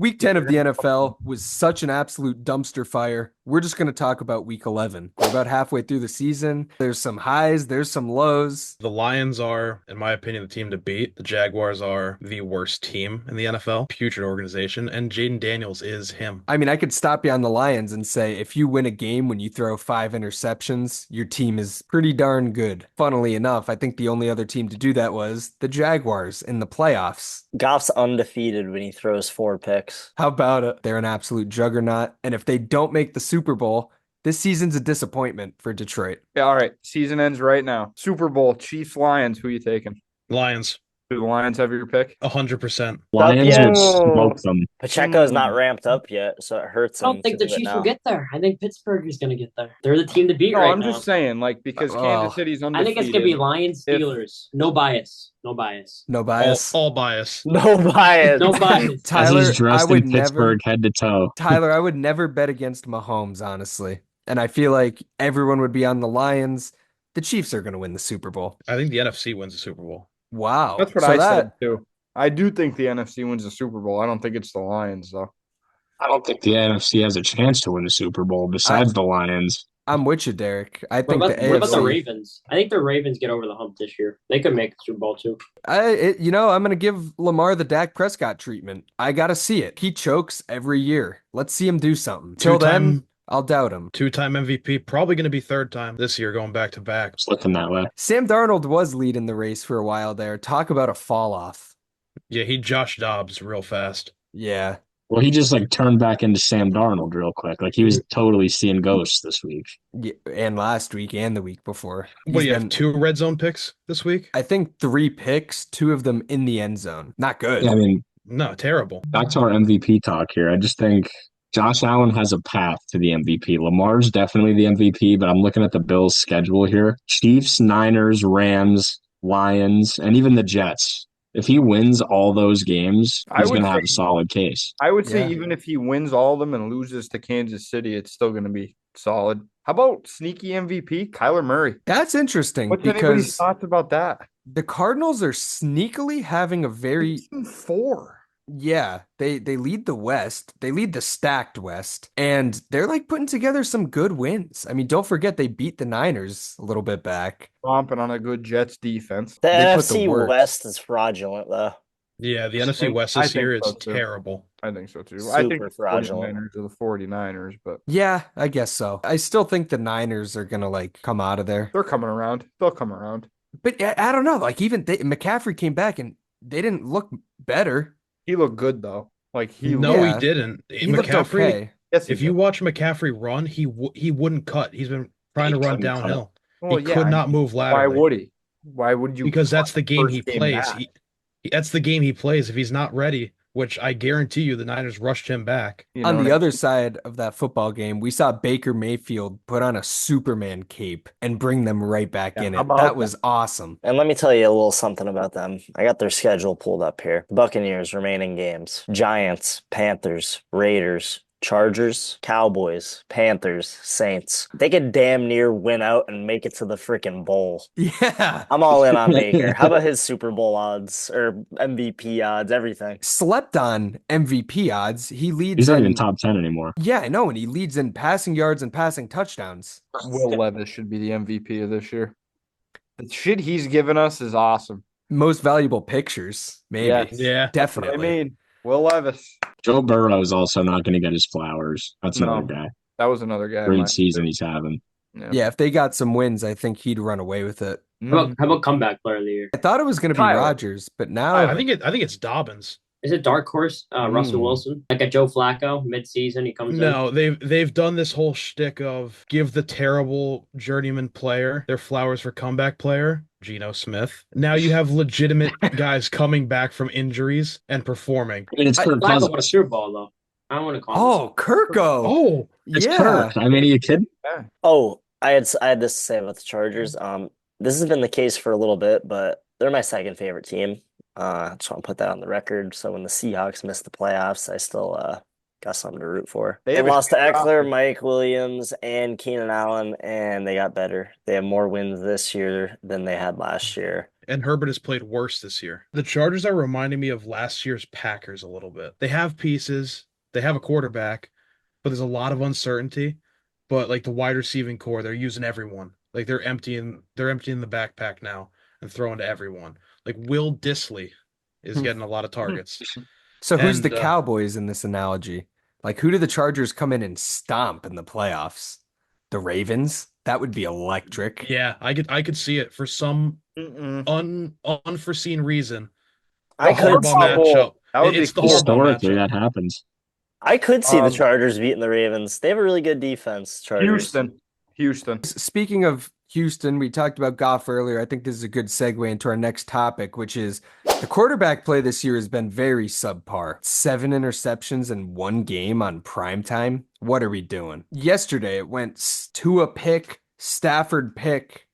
Week 10 of the NFL was such an absolute dumpster fire. We're just going to talk about week 11. We're about halfway through the season. There's some highs, there's some lows. The Lions are, in my opinion, the team to beat. The Jaguars are the worst team in the NFL, putrid organization, and Jaden Daniels is him. I mean, I could stop you on the Lions and say if you win a game when you throw 5 interceptions, your team is pretty darn good. Funnily enough, I think the only other team to do that was the Jaguars in the playoffs. Goff's undefeated when he throws 4 picks. How about it? They're an absolute juggernaut. And if they don't make the Super Bowl, this season's a disappointment for Detroit. Yeah, all right. Season ends right now. Super Bowl, Chiefs, Lions. Who are you taking? Lions, Do the Lions have your pick? 100%. Lions Lions would would Oh. smoke them. Pacheco's not ramped up yet, so it hurts I don't him think to the do it Chiefs will now. get there. I think Pittsburgh is going to get there. They're the team to beat No, right I'm now. just saying, like, because Kansas City's I undefeated. think it's going to be Lions, If- Steelers. No bias. No bias. No All, bias. all bias. No bias. No bias. As Tyler, he's I dressed would in never, Pittsburgh head to toe. Tyler, I would never bet against Mahomes, honestly. And I feel like everyone would be on the Lions. The Chiefs are going to win the Super Bowl. I think the NFC wins the Super Bowl. Wow. That's what So I that, said too. I do think the NFC wins the Super Bowl. I don't think it's the Lions though. I don't think the NFC has a chance to win the Super Bowl besides the Lions. I'm with you, Derek. I What think about, the what about the AFC. Ravens? I think the Ravens get over the hump this year. They could make the Super Bowl too. I'm going to give Lamar the Dak Prescott treatment. I got to see it. He chokes every year. Let's see him do something. Till then, Two-time- I'll doubt him. Two-time MVP, probably going to be third time this year, going back to back. It's looking that way. Sam Darnold was leading the race for a while there. Talk about a fall off. Yeah, he Josh Dobbs real fast. Yeah. Well, he just like turned back into Sam Darnold real quick. Like he was totally seeing ghosts this week. Yeah, and last week and the week before. What He's do you been, have? 2 red zone picks this week? I think 3 picks, 2 of them in the end zone. Not good. Yeah, I mean, No, terrible. back to our MVP talk here. I just think Josh Allen has a path to the MVP. Lamar's definitely the MVP, but I'm looking at the Bills' schedule here. Chiefs, Niners, Rams, Lions, and even the Jets. If he wins all those games, I he's would going to have say- a solid case. I would say Yeah. even if he wins all of them and loses to Kansas City, it's still going to be solid. How about sneaky MVP Kyler Murray? That's interesting What's anybody's because thoughts about that? the Cardinals are sneakily having a very 4. yeah, they lead the West. They lead the stacked West, and they're like putting together some good wins. I mean, don't forget they beat the Niners a little bit back. Stomping on a good Jets defense. The They put the NFC work. West is fraudulent, though. Yeah, the NFC West I this think year so, is too. terrible. I think so too. I think Super the fraudulent. 49ers are the 49ers, but Yeah, I guess so. I still think the Niners are gonna like come out of there. they're coming around. They'll come around. But I don't know. Like even McCaffrey came back and they didn't look better. He looked good though. Like he No, Yeah. he didn't. He looked McCaffrey, okay. Yes, he if you did. watch McCaffrey run, he wouldn't cut. He's been trying to He run couldn't cut. downhill. Well, He yeah, could not move Why laterally. would he? Why would you? Because that's the game first he game plays. back? That's the game he plays. If he's not ready, which I guarantee you the Niners rushed him back. You know On what the I- other side of that football game, we saw Baker Mayfield put on a Superman cape and bring them right back Yeah, in how it. about That that? was awesome. And let me tell you a little something about them. I got their schedule pulled up here. Buccaneers remaining games. Giants, Panthers, Raiders, Chargers, Cowboys, Panthers, Saints. They could damn near win out and make it to the freaking bowl. Yeah. I'm all in on Baker. How about his Super Bowl odds or MVP odds, everything? Slept on MVP odds. He leads He's not in even top 10 anymore. Yeah, I know, and he leads in passing yards and passing touchdowns. Will Levis should be the MVP of this year. The shit he's given us is awesome. Most valuable pictures, maybe. Yes. Yeah. Definitely. I mean, Will Levis. Joe Burrow is also not going to get his flowers. That's No. another guy. That was another guy. Great season he's having. Yeah, if they got some wins, I think he'd run away with it. How about comeback player of the year? I thought it was going to be Tyler. Rodgers, but now I think it's Dobbins. Is it dark horse? Russell Mm. Wilson, like a Joe Flacco mid-season, he comes in. No, they've done this whole shtick of give the terrible journeyman player their flowers for comeback player, Geno Smith. Now you have legitimate guys coming back from injuries and performing. I mean, it's Kirk Flacco won a Cousins. Super Bowl though. I don't want to call. oh, Kirko. Oh, It's yeah. Kirk. I mean, are you kidding? Oh, I had this to say about the Chargers. This has been the case for a little bit, but they're my second favorite team. I just want to put that on the record. So when the Seahawks missed the playoffs, I still got something to root for. They They have a lost to shit Eckler, roster. Mike Williams, and Keenan Allen, and they got better. They have more wins this year than they had last year. and Herbert has played worse this year. The Chargers are reminding me of last year's Packers a little bit. They have pieces, they have a quarterback, but there's a lot of uncertainty. But like the wide receiving core, they're using everyone. Like they're emptying the backpack now and throwing to everyone. Like Will Disley is getting a lot of targets. So who's the And Cowboys in this analogy? Like who do the Chargers come in and stomp in the playoffs? The Ravens? That would be electric. yeah, I could see it for some Mm-mm. unforeseen reason. I The could Harbaugh see, matchup. That would be It's the cool. Harbaugh Historically, matchup. that happens. I could see the Um, Chargers beating the Ravens. They have a really good defense, Chargers. Houston. Speaking of Houston, we talked about Goff earlier. I think this is a good segue into our next topic, which is the quarterback play this year has been very subpar. 7 interceptions in one game on prime time. What are we doing? Yesterday, it went to a pick, Stafford pick,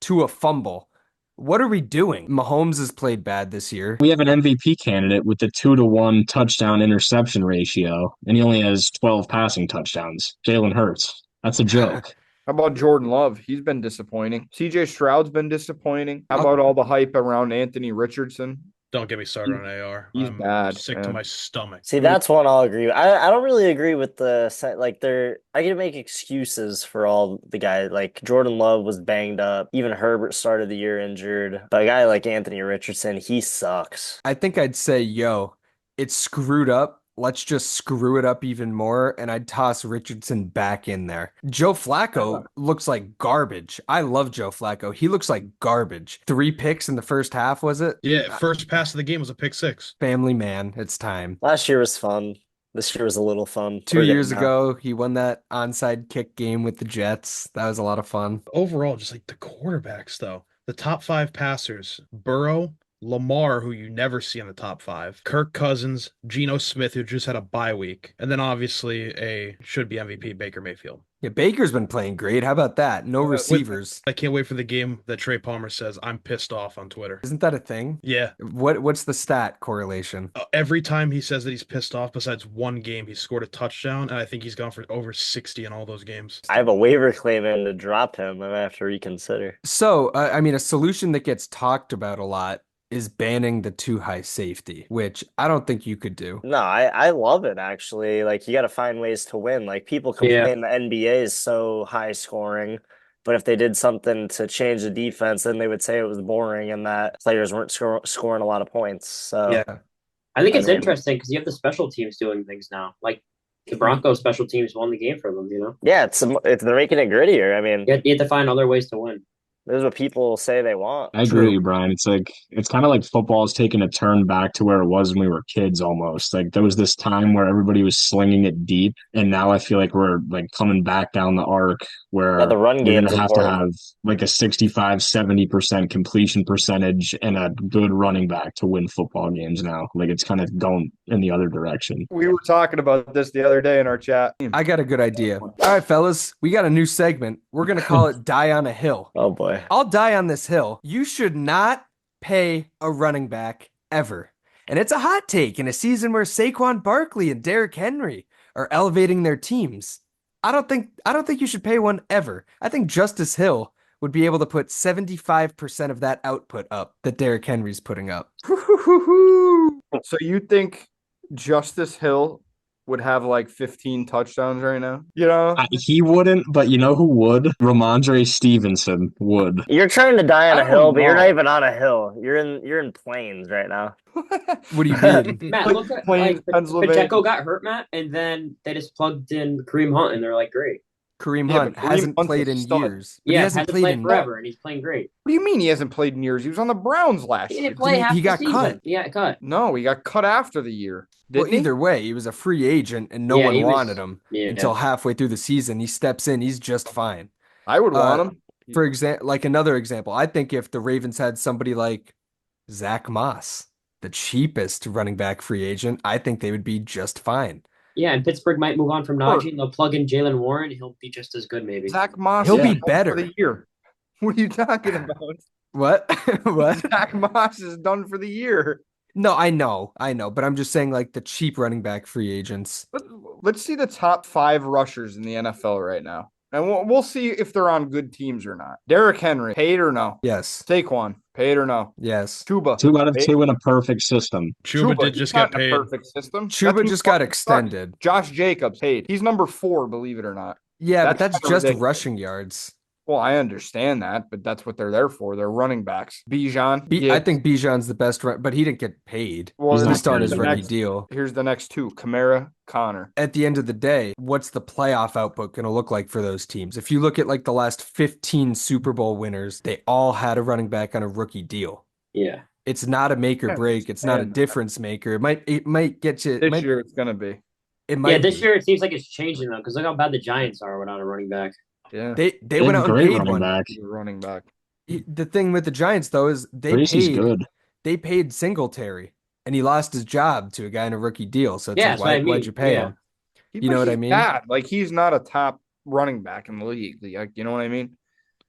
to a fumble. What are we doing? Mahomes has played bad this year. We have an MVP candidate with the 2-to-1 touchdown interception ratio, and he only has 12 passing touchdowns. Jalen Hurts. That's a joke. How about Jordan Love? He's been disappointing. CJ Stroud's been disappointing. How about all the hype around Anthony Richardson? Don't get me started on AR. He's I'm bad, sick to man. my stomach. See, that's one I'll agree with. I don't really agree with like I can make excuses for all the guys. Like Jordan Love was banged up. Even Herbert started the year injured. But a guy like Anthony Richardson, he sucks. I think I'd say, yo, it's screwed up. Let's just screw it up even more. And I'd toss Richardson back in there. Joe Flacco looks like garbage. I love Joe Flacco. He looks like garbage. 3 picks in the first half, was it? Yeah, first pass of the game was a pick six. Family man, it's time. Last year was fun. This year was a little fun. 2 years ago, he won that onside kick game with the Jets. That was a lot of fun. Overall, just like the quarterbacks, though. The top five passers, Burrow, Lamar, who you never see in the top five, Kirk Cousins, Geno Smith, who just had a bye week, and then obviously a should be MVP Baker Mayfield. Yeah, Baker's been playing great. How about that? No receivers. I can't wait for the game that Trey Palmer says, "I'm pissed off" on Twitter. Isn't that a thing? Yeah. What's the stat correlation? Every time he says that he's pissed off, besides one game, he scored a touchdown, and I think he's gone for over 60 in all those games. I have a waiver claim in to drop him. I might have to reconsider. So, I mean, a solution that gets talked about a lot is banning the too high safety, which I don't think you could do. No, I love it actually. Like you got to find ways to win. Like people complain the NBA is so high scoring, but if they did something to change the defense, then they would say it was boring and that players weren't scoring a lot of points. So Yeah. I think it's mean- interesting because you have the special teams doing things now. Like the Broncos special teams won the game for them, you know? yeah, they're making it grittier. I mean, You have to find other ways to win. this is what people say they want. I agree with you, Brian. It's kind of like football is taking a turn back to where it was when we were kids almost. Like there was this time where everybody was slinging it deep, and now I feel like we're like coming back down the arc where Yeah, the run you're game gonna is have to important. have like a 65-70% completion percentage and a good running back to win football games now. Like it's kind of going in the other direction. We were talking about this the other day in our chat. I got a good idea. All right, fellas, we got a new segment. We're going to call it Die on a Hill. Oh boy. I'll die on this hill. You should not pay a running back ever. And it's a hot take in a season where Saquon Barkley and Derrick Henry are elevating their teams. I don't think you should pay one ever. I think Justice Hill would be able to put 75% of that output up that Derrick Henry's putting up. So you think Justice Hill would have like 15 touchdowns right now? You know? He wouldn't, but you know who would? Ramondre Stevenson would. You're trying to die on I a don't hill, but you're know. not even on a hill. You're in plains right now. What do you mean? Matt, Like look at playing like Pennsylvania. Pacheco got hurt, Matt, and then they just plugged in Kareem Hunt, and they're like, great. Kareem Yeah, Hunt but Kareem hasn't Hunt's played a in stud. years. But he Yeah, hasn't played in forever, and he's playing great. What do you mean he hasn't played in years? He was on the Browns last He year. didn't play He half the got season. cut. He got cut. No, he got cut after the year. Well, Didn't he? either way, he was a free agent and no Yeah, one he was- wanted him Yeah. until halfway through the season. He steps in, he's just fine. I would want him. For example, like another example, I think if the Ravens had somebody like Zach Moss, the cheapest running back free agent, I think they would be just fine. Yeah, and Pittsburgh might move on from Sure. Najee, and they'll plug in Jalen Warren. He'll be just as good, maybe. Zach Moss He'll is be done better. for the year. What are you talking about? What? What? Zach Moss is done for the year. No, I know, but I'm just saying like the cheap running back free agents. Let's see the top 5 rushers in the NFL right now. And we'll see if they're on good teams or not. Derrick Henry, paid or no? Yes. Saquon, Paid or no? Yes. Chuba. 2 out of 2 in a perfect system. Chuba did He's just not get in a paid. perfect system. Chuba That's just who got fucking sucks. extended. Josh Jacobs paid. He's number 4, believe it or not. Yeah, but that's kinda just ridiculous. rushing yards. Well, I understand that, but that's what they're there for. They're running backs. Bijan, I think Bijan's the best, but he didn't get paid. Well, He's At not least on good his at rookie it. deal. Here's the next 2: Kamara, Connor. At the end of the day, what's the playoff output going to look like for those teams? If you look at like the last 15 Super Bowl winners, they all had a running back on a rookie deal. Yeah. It's not a make or I break. It's not a understand that. difference maker. It might get you. This year it's gonna be. It Yeah, might this be. year it seems like it's changing though, because look how bad the Giants are without a running back. Yeah, They They went have out a and great paid running one. back. he's a running back. The thing with the Giants though is Bracy's good. they paid Singletary and he lost his job to a guy in a rookie deal. So it's Yeah, like that's what I why'd mean. you pay Yeah. him? You know what I He's mean? bad. Like he's not a top running back in the league. Like, you know what I mean?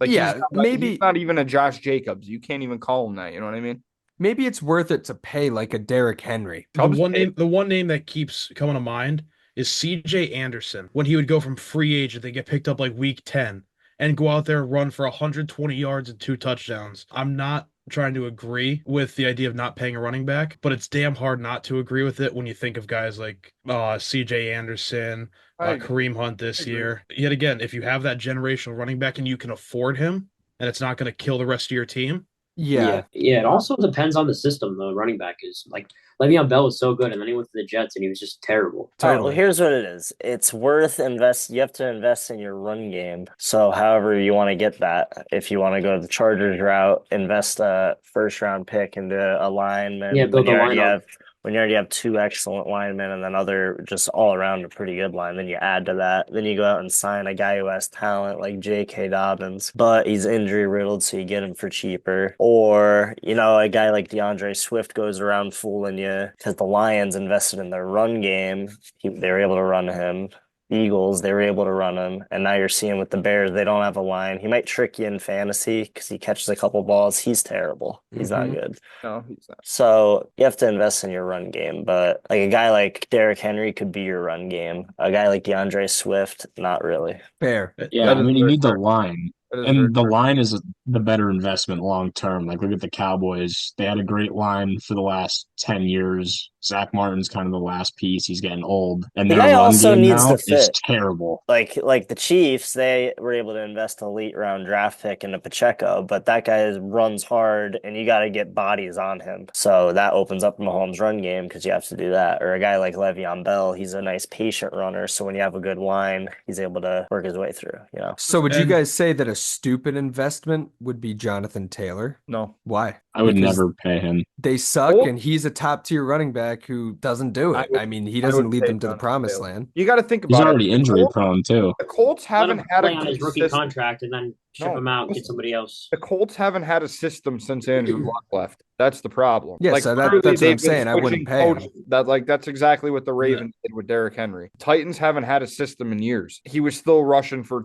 Like Yeah, he's maybe not even a Josh Jacobs. You can't even call him that. You know what I mean? maybe it's worth it to pay like a Derrick Henry. The one name that keeps coming to mind is CJ Anderson. When he would go from free agent, they get picked up like week 10 and go out there and run for 120 yards and 2 touchdowns. I'm not trying to agree with the idea of not paying a running back, but it's damn hard not to agree with it when you think of guys like CJ Anderson, I agree. Kareem Hunt this agree. year. Yet again, if you have that generational running back and you can afford him and it's not going to kill the rest of your team, Yeah. Yeah. It also depends on the system the running back is. Like Le'Veon Bell was so good, and then he went to the Jets, and he was just terrible. All right, well, Totally. here's what it is. It's worth invest. You have to invest in your run game. So, however you want to get that, if you want to go the Chargers route, invest a first round pick into a lineman Yeah, build a lineup. when you already have 2 excellent linemen and then other just all around a pretty good line. Then you add to that. Then you go out and sign a guy who has talent like J.K. Dobbins, but he's injury riddled, so you get him for cheaper. Or a guy like DeAndre Swift goes around fooling you because the Lions invested in their run game. They were able to run him. Eagles, they were able to run him. And now you're seeing with the Bears, they don't have a line. He might trick you in fantasy because he catches a couple balls. He's terrible. He's not good. No, he's not. So you have to invest in your run game. But like a guy like Derrick Henry could be your run game. A guy like DeAndre Swift, not really. Fair. Yeah. I mean, you very need the fair. line. That is And the very fair. line is the better investment long term. Like, look at the Cowboys. They had a great line for the last 10 years. Zach Martin's kind of the last piece. He's getting old. And The their guy run also game needs now to is fit. terrible. Like the Chiefs, they were able to invest a late round draft pick into Pacheco, but that guy runs hard and you got to get bodies on him. So that opens up Mahomes' run game because you have to do that. Or a guy like Le'Veon Bell, he's a nice patient runner. So when you have a good line, he's able to work his way through. So would you And- guys say that a stupid investment would be Jonathan Taylor? No. Why? I would Because never pay him. they suck Well- and he's a top tier running back who doesn't do it. I mean, he I doesn't would lead say them to the Jonathan promised Taylor. land. You got to think He's about already it. injury prone, too. The Colts Let haven't him had play a on good his rookie system. contract and then ship No, him out, get listen. somebody else. The Colts haven't had a system since Andrew Luck left. That's the problem. Yeah, Like so literally, that's what I'm they've been saying. I wouldn't switching pay him. coaches. That's exactly what the Ravens did with Derrick Henry. Titans haven't had a system in years. He was still rushing for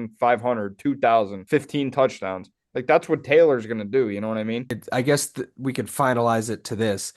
1,500, 2,000, 15 touchdowns. Like that's what Taylor's gonna do. You know what I mean? I guess we could finalize it to this.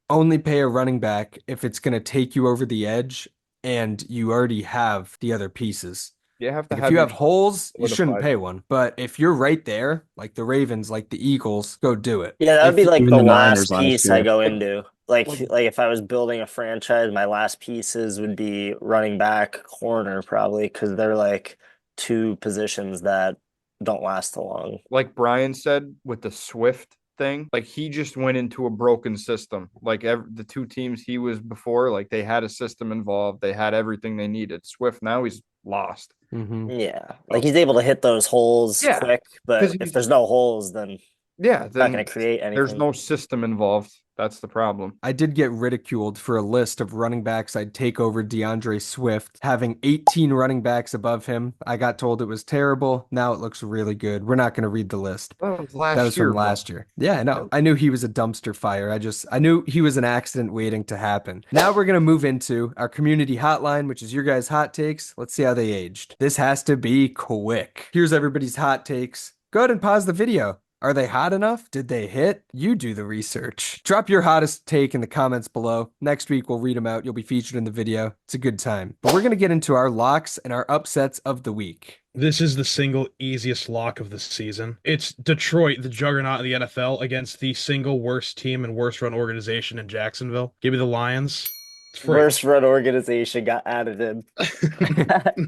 Only pay a running back if it's going to take you over the edge and you already have the other pieces. You have to Like have if you have your holes, you shouldn't solidified. pay one. But if you're right there, like the Ravens, like the Eagles, go do it. Yeah, that would If be like Even the the last Niners last piece I year. go into. Like if I was building a franchise, my last pieces would be running back, corner, probably, because they're like 2 positions that don't last long. Like Brian said with the Swift thing, like he just went into a broken system. Like the 2 teams he was before, like they had a system involved. They had everything they needed. Swift now he's lost. Mhm. Yeah, like he's able to hit those holes Yeah, quick, but 'cause if he's- there's no holes, then Yeah, it's not going then to create there's anything. no system involved. That's the problem. I did get ridiculed for a list of running backs I'd take over DeAndre Swift, having 18 running backs above him. I got told it was terrible. Now it looks really good. We're not going to read the list. That was last That was year, from bro. last year. Yeah, I know. I knew he was a dumpster fire. I knew he was an accident waiting to happen. Now we're going to move into our community hotline, which is your guys' hot takes. Let's see how they aged. This has to be quick. Here's everybody's hot takes. Go ahead and pause the video. Are they hot enough? Did they hit? You do the research. Drop your hottest take in the comments below. Next week, we'll read them out. You'll be featured in the video. It's a good time. But we're going to get into our locks and our upsets of the week. This is the single easiest lock of the season. It's Detroit, the juggernaut of the NFL, against the single worst team and worst run organization in Jacksonville. Give me the Lions. It's free. Worst run organization got added in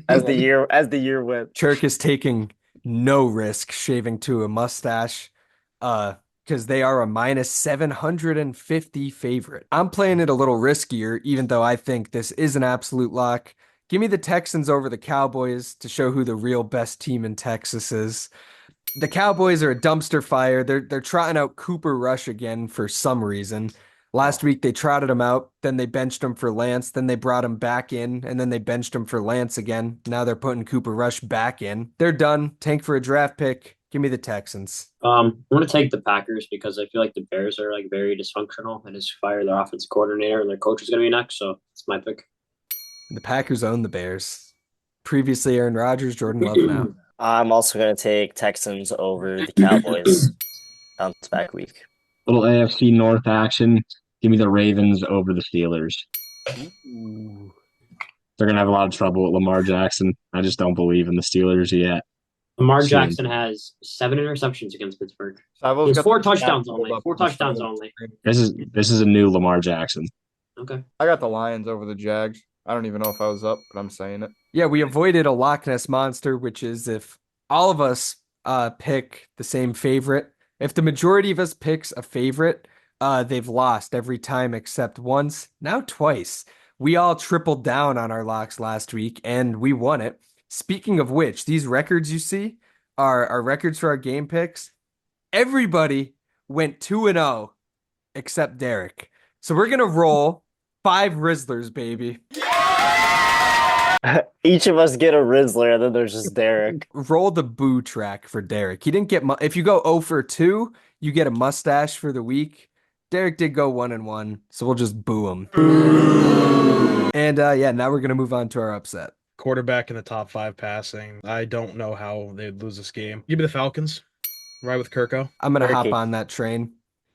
as the year went. Chirk is taking no risk shaving to a mustache, because they are a minus 750 favorite. I'm playing it a little riskier, even though I think this is an absolute lock. Give me the Texans over the Cowboys to show who the real best team in Texas is. The Cowboys are a dumpster fire. They're trotting out Cooper Rush again for some reason. Last week they trotted him out, then they benched him for Lance, then they brought him back in, and then they benched him for Lance again. Now they're putting Cooper Rush back in. They're done. Tank for a draft pick. Give me the Texans. I'm gonna take the Packers because I feel like the Bears are like very dysfunctional and just fire their offensive coordinator and their coach is gonna be next, so it's my pick. The Packers own the Bears. Previously Aaron Rodgers, Jordan Love now. I'm also going to take Texans over the Cowboys. Bounce back week. Little AFC North action. Give me the Ravens over the Steelers. Ooh. They're going to have a lot of trouble with Lamar Jackson. I just don't believe in the Steelers yet. Lamar Same. Jackson has 7 interceptions against Pittsburgh. Savo's There's got 4 the touchdowns stat only. pulled up 4 on the touchdowns screen. only. This is a new Lamar Jackson. Okay. I got the Lions over the Jags. I don't even know if I was up, but I'm saying it. Yeah, we avoided a Loch Ness Monster, which is if all of us pick the same favorite. If the majority of us picks a favorite, they've lost every time except once, now twice. We all tripled down on our locks last week, and we won it. Speaking of which, these records you see are our records for our game picks. Everybody went 2-0 except Derek. So we're going to roll 5 Rizzlers, baby. Each of us get a Rizzler, and then there's just Derek. Roll the boo track for Derek. He didn't get if you go 0 for 2, you get a mustache for the week. Derek did go 1-1, so we'll just boo him. And yeah, now we're gonna move on to our upset. Quarterback in the top 5 passing. I don't know how they'd lose this game. Give me the Falcons. Right with Kirko. I'm gonna hop Turkey. on that train.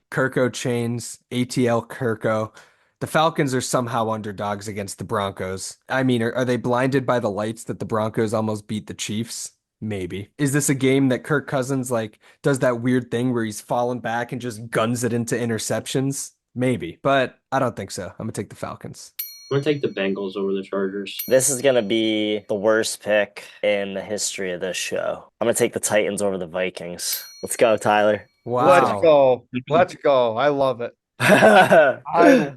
Kirko chains, ATL Kirko. The Falcons are somehow underdogs against the Broncos. I mean, are they blinded by the lights that the Broncos almost beat the Chiefs? Maybe. Is this a game that Kirk Cousins like does that weird thing where he's fallen back and just guns it into interceptions? Maybe, but I don't think so. I'm gonna take the Falcons. I'm gonna take the Bengals over the Chargers. This is going to be the worst pick in the history of this show. I'm going to take the Titans over the Vikings. Let's go, Tyler. Wow. Let's go. Let's go. I love it. I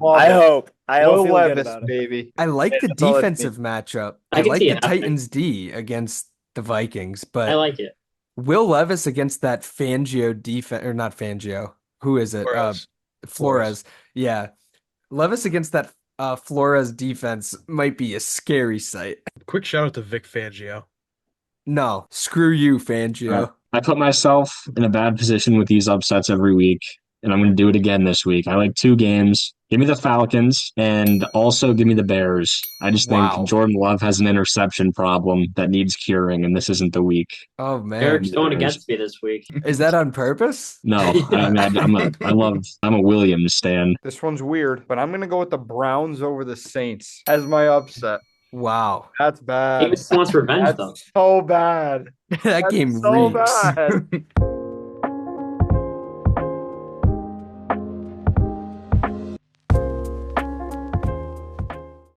love it. hope. I Will feel good Levis, about it. baby. I like the That's all it defensive matchup. I I can like see the it happening. Titans D against the Vikings, I but like it. Will Levis against that Fangio defense, or not Fangio. Who is it? Flores. Flores. Yeah. Levis against that Flores defense might be a scary sight. Quick shout out to Vic Fangio. No, screw you, Fangio. I put myself in a bad position with these upsets every week, and I'm going to do it again this week. I like 2 games. Give me the Falcons, and also give me the Bears. I just Wow. think Jordan Love has an interception problem that needs curing, and this isn't the week. Oh man. Eric's going Bears. against me this week. Is that on purpose? No, I mean, I'm a Williams stan. This one's weird, but I'm going to go with the Browns over the Saints as my upset. Wow. That's He bad. just wants revenge, though. That's so bad. That That's game so reeks. bad.